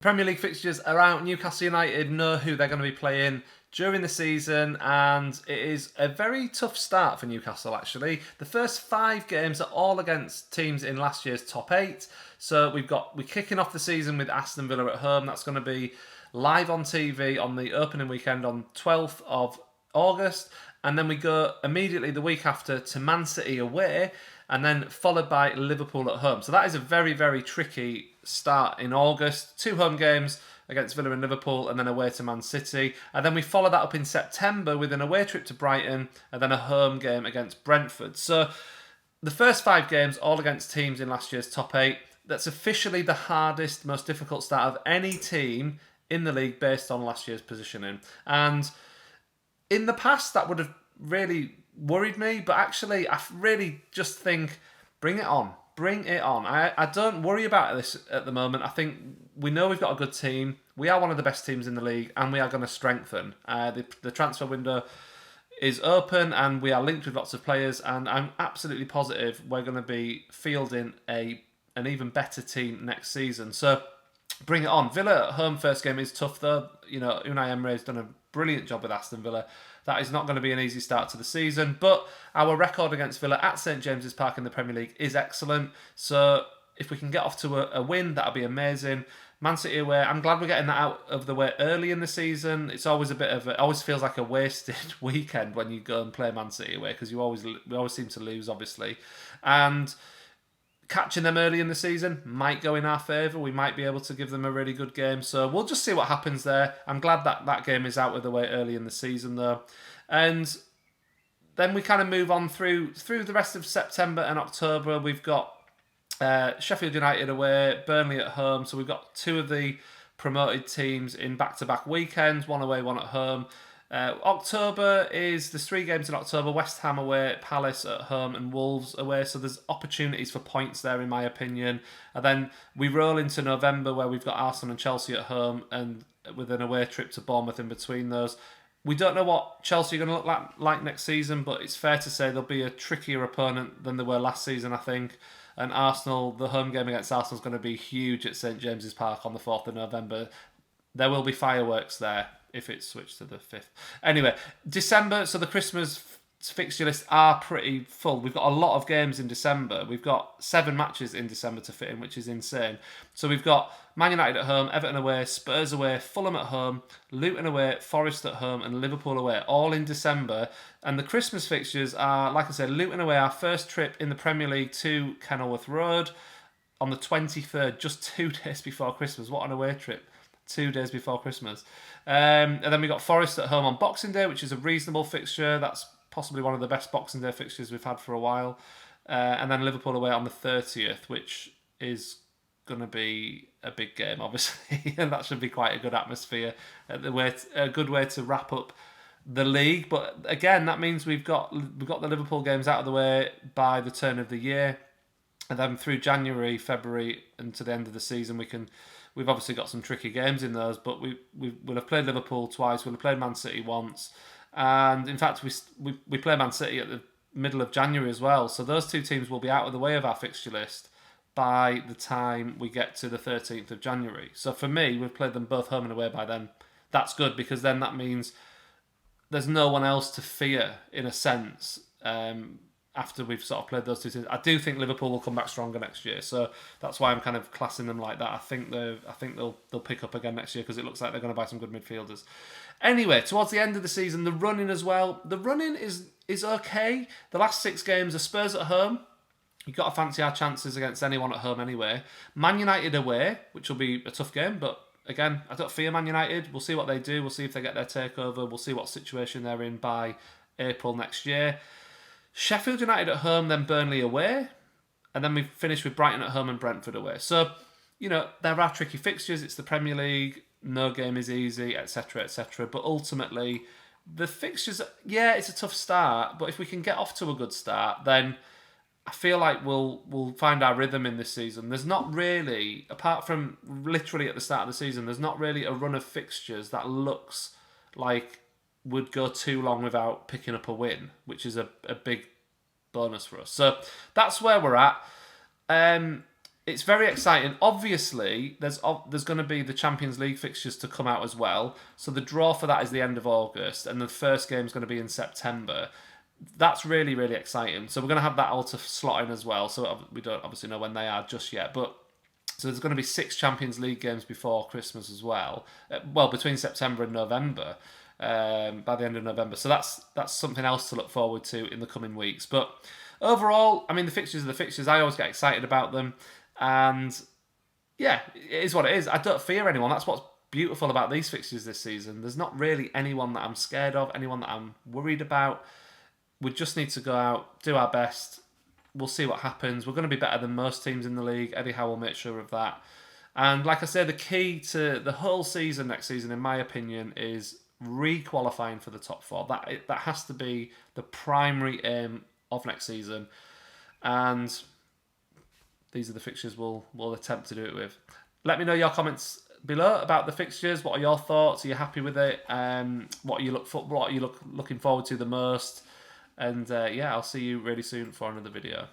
Premier League fixtures are out. Newcastle United know who they're going to be playing during the season, and it is a very tough start for Newcastle, actually. The first 5 games are all against teams in last year's top 8. So we're kicking off the season with Aston Villa at home. That's going to be live on TV on the opening weekend on 12th of August. And then we go immediately the week after to Man City away, and then followed by Liverpool at home. So that is a very, very tricky start in August. 2 home games against Villa and Liverpool, and then away to Man City. And then we follow that up in September with an away trip to Brighton, and then a home game against Brentford. So the first 5 games, all against teams in last year's top 8. That's officially the hardest, most difficult start of any team in the league based on last year's positioning. And in the past, that would have really worried me, but actually, I really just think, bring it on. Bring it on. I don't worry about this at the moment. I think we know we've got a good team. We are one of the best teams in the league, and we are going to strengthen. The transfer window is open, and we are linked with lots of players, and I'm absolutely positive we're going to be fielding an even better team next season. So bring it on. Villa at home first game is tough, though. Unai Emery has done a brilliant job with Aston Villa. That is not going to be an easy start to the season, but our record against Villa at St James's Park in the Premier League is excellent. So if we can get off to a win, that'll be amazing. Man City away, I'm glad we're getting that out of the way early in the season. It's always it always feels like a wasted weekend when you go and play Man City away, because we always seem to lose, obviously. And catching them early in the season might go in our favour. We might be able to give them a really good game. So we'll just see what happens there. I'm glad that game is out of the way early in the season, though. And then we kind of move on through the rest of September and October. We've got Sheffield United away, Burnley at home. So we've got 2 of the promoted teams in back-to-back weekends, 1 away, 1 at home. October there's 3 games in October: West Ham away, Palace at home, and Wolves away. So there's opportunities for points there, in my opinion. And then we roll into November, where we've got Arsenal and Chelsea at home, and with an away trip to Bournemouth in between those. We don't know what Chelsea are going to look like next season, but it's fair to say they'll be a trickier opponent than they were last season, I think. And Arsenal, the home game against Arsenal is going to be huge at St James's Park on the 4th of November. There will be fireworks there if it's switched to the 5th. Anyway, December, so the Christmas fixture lists are pretty full. We've got a lot of games in December. We've got 7 matches in December to fit in, which is insane. So we've got Man United at home, Everton away, Spurs away, Fulham at home, Luton away, Forest at home, and Liverpool away, all in December. And the Christmas fixtures are, like I said, Luton away, our first trip in the Premier League to Kenilworth Road on the 23rd, just 2 days before Christmas. What an away trip. 2 days before Christmas. And then we got Forest at home on Boxing Day, which is a reasonable fixture. That's possibly one of the best Boxing Day fixtures we've had for a while. And then Liverpool away on the 30th, which is going to be a big game, obviously. And that should be quite a good atmosphere. A good way to wrap up the league. But again, that means we've got the Liverpool games out of the way by the turn of the year. And then through January, February, and to the end of the season, we've obviously got some tricky games in those, but we'll have played Liverpool twice, we'll have played Man City once, and in fact we play Man City at the middle of January as well. So those 2 teams will be out of the way of our fixture list by the time we get to the 13th of January. So for me, we've played them both home and away by then. That's good, because then that means there's no one else to fear, in a sense. After we've sort of played those 2 teams, I do think Liverpool will come back stronger next year. So that's why I'm kind of classing them like that. I think they'll pick up again next year, because it looks like they're going to buy some good midfielders. Anyway, towards the end of the season, the running as well. The running is okay. The last 6 games are Spurs at home. You've got to fancy our chances against anyone at home anyway. Man United away, which will be a tough game, but again, I don't fear Man United. We'll see what they do. We'll see if they get their takeover. We'll see what situation they're in by April next year. Sheffield United at home, then Burnley away, and then we finish with Brighton at home and Brentford away. So, there are tricky fixtures. It's the Premier League. No game is easy, etc., etc. But ultimately, the fixtures, it's a tough start, but if we can get off to a good start, then I feel like we'll find our rhythm in this season. There's not really, apart from literally at the start of the season, there's not really a run of fixtures that looks like would go too long without picking up a win, which is a big bonus for us. So that's where we're at. It's very exciting. Obviously, there's going to be the Champions League fixtures to come out as well. So the draw for that is the end of August, and the first game is going to be in September. That's really, really exciting. So we're going to have that all to slot in as well. So we don't obviously know when they are just yet, but so there's going to be 6 Champions League games before Christmas as well. Well, between September and November. By the end of November. So that's something else to look forward to in the coming weeks. But overall, I mean, the fixtures are the fixtures. I always get excited about them. And yeah, it is what it is. I don't fear anyone. That's what's beautiful about these fixtures this season. There's not really anyone that I'm scared of, anyone that I'm worried about. We just need to go out, do our best. We'll see what happens. We're going to be better than most teams in the league. Eddie Howe will make sure of that. And like I said, the key to the whole season next season, in my opinion, is re-qualifying for the top 4. That has to be the primary aim of next season. And these are the fixtures we'll attempt to do it with. Let me know your comments below about the fixtures. What are your thoughts? Are you happy with it? What are you looking forward to the most? And yeah, I'll see you really soon for another video.